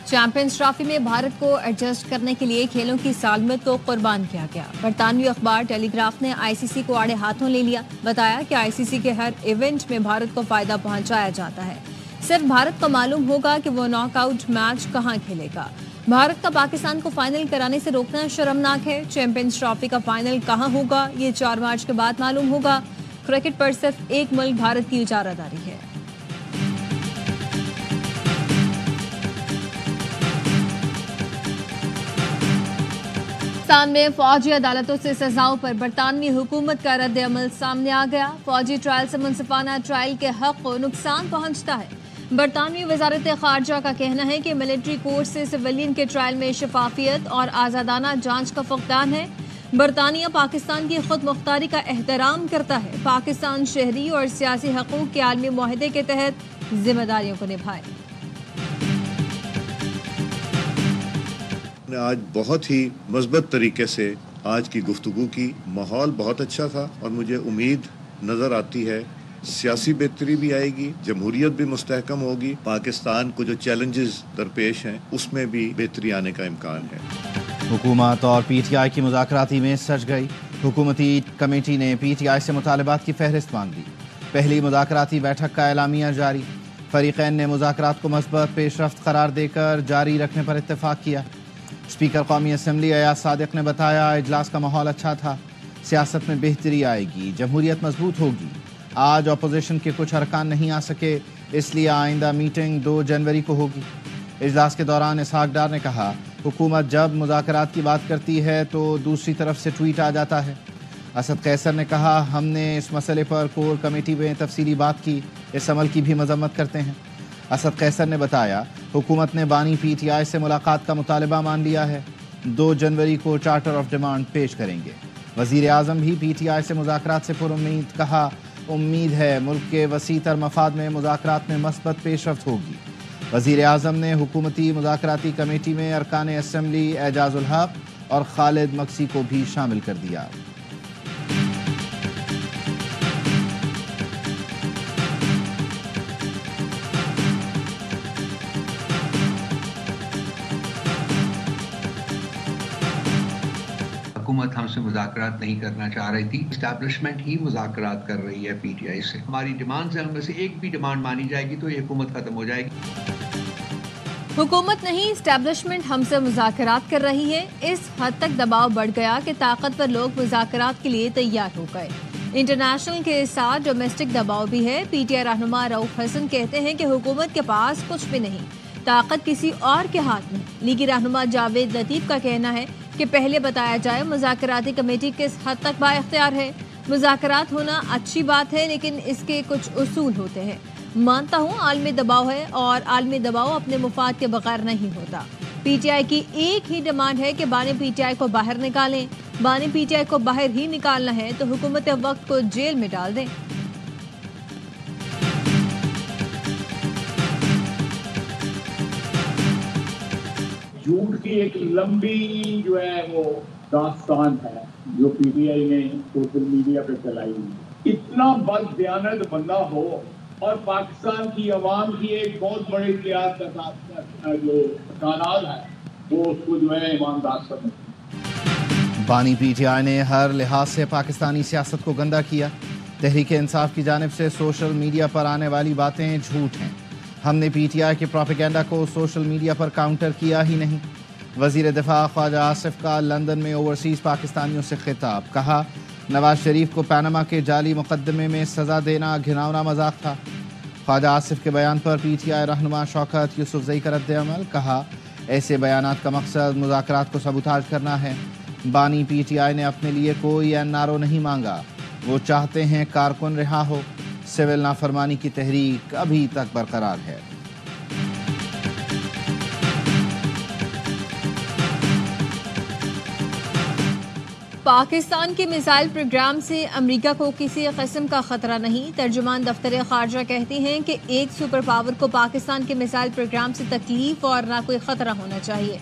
Champions trophy میں بھارت کو adjust کرنے کے لیے کھیلوں کی سالمیت کو قربان کیا گیا۔ برطانوی اخبار ٹیلی گراف نے آئی سی سی کو آڑے ہاتھوں لے لیا۔ بتایا کہ آئی سی سی کے ہر ایونٹ میں بھارت کو فائدہ پہنچایا جاتا ہے، صرف بھارت کو معلوم ہوگا کہ وہ ناک آؤٹ میچ کہاں کھیلے گا۔ بھارت کا پاکستان کو فائنل کرانے سے روکنا شرمناک ہے۔ چیمپئنز ٹرافی کا فائنل کہاں ہوگا یہ 4 مارچ کے بعد معلوم ہوگا۔ کرکٹ پر صرف ایک ملک بھارت کی اجارہ داری ہے۔ پاکستان میں فوجی عدالتوں سے سزاؤں پر برطانوی حکومت کا رد عمل سامنے آ گیا۔ فوجی ٹرائل سے منصفانہ ٹرائل کے حق کو نقصان پہنچتا ہے۔ برطانوی وزارت خارجہ کا کہنا ہے کہ ملٹری کورٹ سے سویلین کے ٹرائل میں شفافیت اور آزادانہ جانچ کا فقدان ہے۔ برطانیہ پاکستان کی خود مختاری کا احترام کرتا ہے۔ پاکستان شہری اور سیاسی حقوق کے عالمی معاہدے کے تحت ذمہ داریوں کو نبھائے۔ آج بہت ہی مثبت طریقے سے آج کی گفتگو کی، ماحول بہت اچھا تھا اور مجھے امید نظر آتی ہے سیاسی بہتری بھی آئے گی، جمہوریت بھی مستحکم ہوگی، پاکستان کو جو چیلنجز درپیش ہیں اس میں بھی بہتری آنے کا امکان ہے۔ حکومت اور پی ٹی آئی کی مذاکراتی میں سج گئی۔ حکومتی کمیٹی نے پی ٹی آئی سے مطالبات کی فہرست مانگ لی۔ پہلی مذاکراتی بیٹھک کا اعلامیہ جاری۔ فریقین نے مذاکرات کو مثبت پیش رفت قرار دے کر جاری رکھنے پر اتفاق کیا۔ اسپیکر قومی اسمبلی ایاز صادق نے بتایا اجلاس کا ماحول اچھا تھا، سیاست میں بہتری آئے گی، جمہوریت مضبوط ہوگی۔ آج اپوزیشن کے کچھ ارکان نہیں آ سکے، اس لیے آئندہ میٹنگ 2 جنوری کو ہوگی۔ اجلاس کے دوران اسحاق ڈار نے کہا حکومت جب مذاکرات کی بات کرتی ہے تو دوسری طرف سے ٹویٹ آ جاتا ہے۔ اسد قیصر نے کہا ہم نے اس مسئلے پر کور کمیٹی میں تفصیلی بات کی، اس عمل کی بھی مذمت کرتے ہیں۔ اسد قیصر نے بتایا حکومت نے بانی پی ٹی آئی سے ملاقات کا مطالبہ مان لیا ہے، 2 جنوری کو چارٹر آف ڈیمانڈ پیش کریں گے۔ وزیر اعظم بھی پی ٹی آئی سے مذاکرات سے پر امید، کہا امید ہے ملک کے وسیع تر مفاد میں مذاکرات میں مثبت پیش رفت ہوگی۔ وزیر اعظم نے حکومتی مذاکراتی کمیٹی میں ارکان اسمبلی اعجاز الحق اور خالد مکسی کو بھی شامل کر دیا۔ حکومت ہم سے مذاکرات نہیں کرنا چاہ رہی تھی، اسٹیبلشمنٹ ہی مذاکرات کر رہی ہے پی ٹی آئی سے۔ ہماری ڈیمانڈ سے ہم میں سے ایک بھی ڈیمانڈ مانی جائے گی تو یہ حکومت ختم ہو جائے گی۔ حکومت نہیں، اسٹیبلشمنٹ ہم سے مذاکرات کر رہی ہے۔ اس حد تک دباؤ بڑھ گیا کہ طاقتور لوگ مذاکرات کے لیے تیار ہو گئے۔ انٹرنیشنل کے ساتھ ڈومیسٹک دباؤ بھی ہے۔ پی ٹی آئی رہنما رؤف حسن کہتے ہیں کہ حکومت کے پاس کچھ بھی نہیں، طاقت کسی اور کے ہاتھ میں۔ لیگی رہنما جاوید لطیف کا کہنا ہے کہ پہلے بتایا جائے مذاکراتی کمیٹی کس حد تک با اختیار ہے۔ مذاکرات ہونا اچھی بات ہے لیکن اس کے کچھ اصول ہوتے ہیں۔ مانتا ہوں عالمی دباؤ ہے اور عالمی دباؤ اپنے مفاد کے بغیر نہیں ہوتا۔ پی ٹی آئی کی ایک ہی ڈیمانڈ ہے کہ بانی پی ٹی آئی کو باہر نکالیں۔ بانی پی ٹی آئی کو باہر ہی نکالنا ہے تو حکومت وقت کو جیل میں ڈال دیں۔ جھوٹ کی ایک لمبی جو ہے وہ داستان ہے جو پی ٹی آئی نے سوشل میڈیا پہ چلائی۔ اتنا بد دیانت بندہ ہو اور پاکستان کی عوام کی ایک بہت بڑی تعداد کے ساتھ جو تعداد ہے وہ اس کو جو ہے ایماندار سمجھتی۔ بانی پی ٹی آئی نے ہر لحاظ سے پاکستانی سیاست کو گندا کیا۔ تحریک انصاف کی جانب سے سوشل میڈیا پر آنے والی باتیں جھوٹ ہیں۔ ہم نے پی ٹی آئی کے پروپیگنڈا کو سوشل میڈیا پر کاؤنٹر کیا ہی نہیں۔ وزیر دفاع خواجہ آصف کا لندن میں اوورسیز پاکستانیوں سے خطاب، کہا نواز شریف کو پاناما کے جعلی مقدمے میں سزا دینا گھناؤنا مذاق تھا۔ خواجہ آصف کے بیان پر پی ٹی آئی رہنما شوکت یوسفزئی کا رد عمل، کہا ایسے بیانات کا مقصد مذاکرات کو سبوتاژ کرنا ہے۔ بانی پی ٹی آئی نے اپنے لیے کوئی این آر او نہیں مانگا، وہ چاہتے ہیں کارکن رہا ہو۔ سول نافرمانی کی تحریک ابھی تک برقرار ہے۔ پاکستان کے میزائل پروگرام سے امریکہ کو کسی قسم کا خطرہ نہیں۔ ترجمان دفتر خارجہ کہتی ہیں کہ ایک سپر پاور کو پاکستان کے میزائل پروگرام سے تکلیف اور نہ کوئی خطرہ ہونا چاہیے۔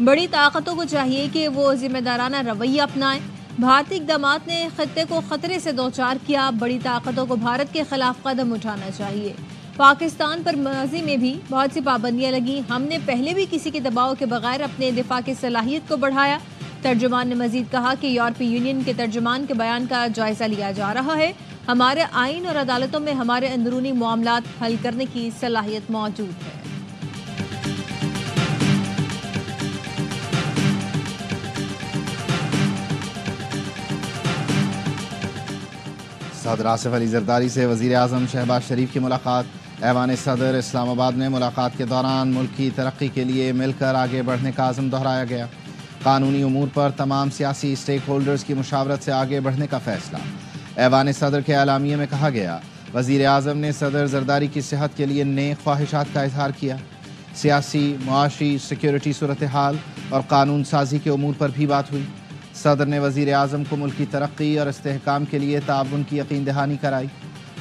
بڑی طاقتوں کو چاہیے کہ وہ ذمہ دارانہ رویہ اپنائیں۔ بھارتی اقدامات نے خطے کو خطرے سے دوچار کیا، بڑی طاقتوں کو بھارت کے خلاف قدم اٹھانا چاہیے۔ پاکستان پر ماضی میں بھی بہت سی پابندیاں لگیں، ہم نے پہلے بھی کسی کے دباؤ کے بغیر اپنے دفاع کی صلاحیت کو بڑھایا۔ ترجمان نے مزید کہا کہ یورپی یونین کے ترجمان کے بیان کا جائزہ لیا جا رہا ہے، ہمارے آئین اور عدالتوں میں ہمارے اندرونی معاملات حل کرنے کی صلاحیت موجود ہے۔ صدر آصف علی زرداری سے وزیر اعظم شہباز شریف کی ملاقات۔ ایوان صدر اسلام آباد میں ملاقات کے دوران ملک کی ترقی کے لیے مل کر آگے بڑھنے کا عزم دہرایا گیا۔ قانونی امور پر تمام سیاسی اسٹیک ہولڈرز کی مشاورت سے آگے بڑھنے کا فیصلہ۔ ایوان صدر کے اعلامیے میں کہا گیا، وزیر اعظم نے صدر زرداری کی صحت کے لیے نیک خواہشات کا اظہار کیا۔ سیاسی، معاشی، سیکیورٹی صورتحال اور قانون سازی کے امور پر بھی بات ہوئی۔ صدر نے وزیر اعظم کو ملک کی ترقی اور استحکام کے لیے تعاون کی یقین دہانی کرائی۔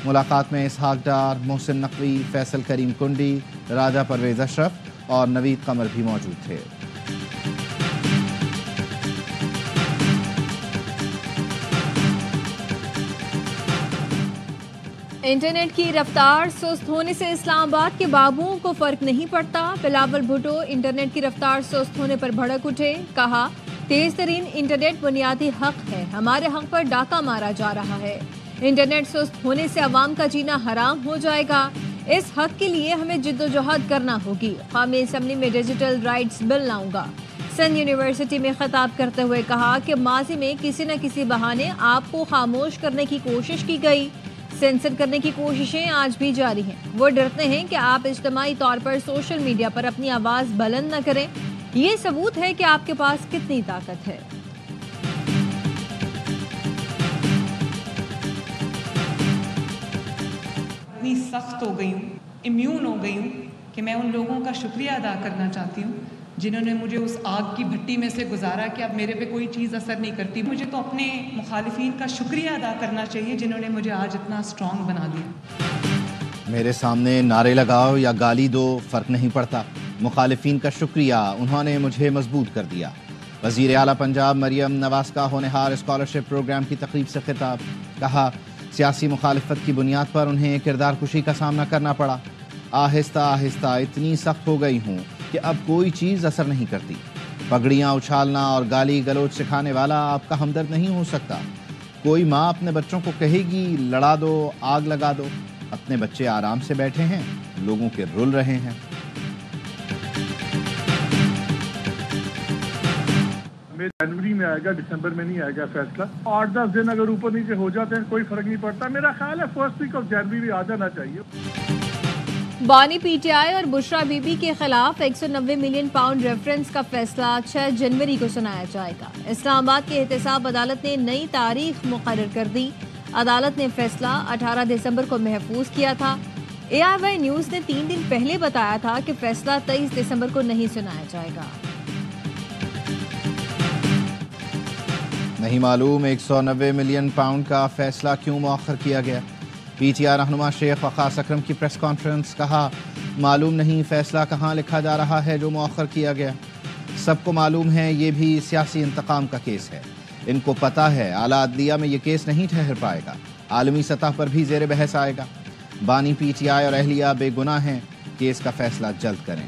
ملاقات میں اسحاق ڈار، محسن نقوی، فیصل کریم کنڈی، راجہ پرویز اشرف اور نوید قمر بھی موجود تھے۔ انٹرنیٹ کی رفتار سست ہونے سے اسلام آباد کے بابوؤں کو فرق نہیں پڑتا۔ بلاول بھٹو انٹرنیٹ کی رفتار سست ہونے پر بھڑک اٹھے، کہا تیز ترین انٹرنیٹ بنیادی حق ہے، ہمارے حق پر ڈاکہ مارا جا رہا ہے۔ انٹرنیٹ سست ہونے سے عوام کا جینا حرام ہو جائے گا، اس حق کے لیے ہمیں جد و جہد کرنا ہوگی۔ قومی اسمبلی میں ڈیجیٹل رائٹس بل لاؤں گا۔ سندھ یونیورسٹی میں خطاب کرتے ہوئے کہا کہ ماضی میں کسی نہ کسی بہانے آپ کو خاموش کرنے کی کوشش کی گئی، سینسر کرنے کی کوششیں آج بھی جاری ہیں۔ وہ ڈرتے ہیں کہ آپ اجتماعی طور پر سوشل میڈیا پر اپنی آواز بلند نہ کریں، یہ ثبوت ہے کہ آپ کے پاس کتنی طاقت ہے۔ اتنی سخت ہو گئی ہوں، امیون ہو گئی ہوں کہ میں ان لوگوں کا شکریہ ادا کرنا چاہتی ہوں جنہوں نے مجھے اس آگ کی بھٹی میں سے گزارا کہ اب میرے پہ کوئی چیز اثر نہیں کرتی۔ مجھے تو اپنے مخالفین کا شکریہ ادا کرنا چاہیے جنہوں نے مجھے آج اتنا اسٹرانگ بنا دیا۔ میرے سامنے نعرے لگاؤ یا گالی دو، فرق نہیں پڑتا، مخالفین کا شکریہ، انہوں نے مجھے مضبوط کر دیا۔ وزیر اعلیٰ پنجاب مریم نواز کا ہونہار اسکالرشپ پروگرام کی تقریب سے خطاب، کہا سیاسی مخالفت کی بنیاد پر انہیں کردار کشی کا سامنا کرنا پڑا، آہستہ آہستہ اتنی سخت ہو گئی ہوں کہ اب کوئی چیز اثر نہیں کرتی۔ پگڑیاں اچھالنا اور گالی گلوچ سکھانے والا آپ کا ہمدرد نہیں ہو سکتا۔ کوئی ماں اپنے بچوں کو کہے گی لڑا دو، آگ لگا دو، اپنے بچے آرام سے بیٹھے ہیں، لوگوں کے رل رہے ہیں۔ جنوری میں آئے گا، دسمبر میں نہیں آئے گا فیصلہ۔ 8-10 دن اگر اوپر نیچے ہو جاتے ہیں کوئی فرق نہیں پڑتا، میرا خیال ہے فرسٹ ویک آف جنوری بھی آ جانا چاہیے۔ بانی پی ٹی آئی اور بشرا بی بی کے خلاف 190 ملین پاؤنڈ ریفرنس کا فیصلہ 6 جنوری کو سنایا جائے گا۔ اسلام آباد کی احتساب عدالت نے نئی تاریخ مقرر کر دی۔ عدالت نے فیصلہ 18 دسمبر کو محفوظ کیا تھا۔ AIY نیوز نے 3 دن پہلے بتایا تھا کہ فیصلہ 23 دسمبر کو نہیں سنایا جائے گا۔ نہیں معلوم 190 ملین پاؤنڈ کا فیصلہ کیوں مؤخر کیا گیا۔ پی ٹی آئی رہنما شیخ وقاص اکرم کی پریس کانفرنس، کہا معلوم نہیں فیصلہ کہاں لکھا جا رہا ہے جو مؤخر کیا گیا۔ سب کو معلوم ہے یہ بھی سیاسی انتقام کا کیس ہے، ان کو پتہ ہے اعلیٰ عدلیہ میں یہ کیس نہیں ٹھہر پائے گا، عالمی سطح پر بھی زیر بحث آئے گا۔ بانی پی ٹی آئی اور اہلیہ بے گناہ ہیں، کیس کا فیصلہ جلد کریں۔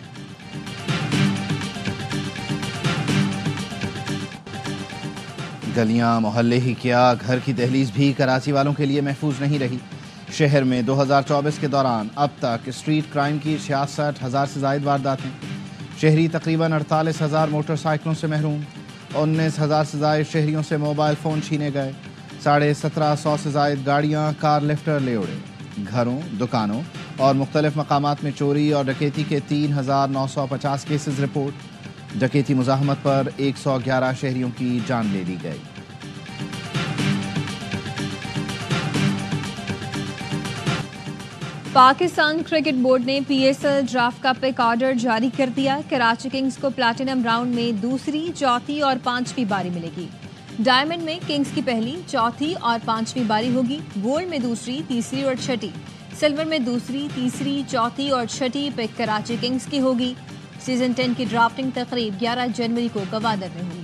گلیاں محلے ہی کیا، گھر کی دہلیز بھی کراچی والوں کے لیے محفوظ نہیں رہی۔ شہر میں 2024 کے دوران اب تک اسٹریٹ کرائم کی 66,000 سے زائد وارداتیں، شہری تقریباً 48,000 موٹر سائیکلوں سے محروم، 19,000 سے زائد شہریوں سے موبائل فون چھینے گئے، 1750 سے زائد گاڑیاں کار لفٹر لے اڑے، گھروں، دکانوں اور مختلف مقامات میں چوری اور ڈکیتی کے 3,950 کیسز رپورٹ، ڈکیتی مزاحمت پر 111 شہریوں کی جان لے لی گئی۔ پاکستان کرکٹ بورڈ نے PSL ڈرافٹ کا پک آرڈر جاری کر دیا۔ کراچی کنگز کو پلیٹینم راؤنڈ میں دوسری، چوتھی اور پانچویں باری ملے گی۔ ڈائمنڈ میں کنگز کی پہلی، چوتھی اور پانچویں باری ہوگی۔ گولڈ میں دوسری، تیسری اور چھٹی، سلور میں دوسری، تیسری، چوتھی اور چھٹی پک کراچی کنگز کی ہوگی۔ سیزن 10 کی ڈرافٹنگ تقریب 11 جنوری کو گوادر میں ہوگی۔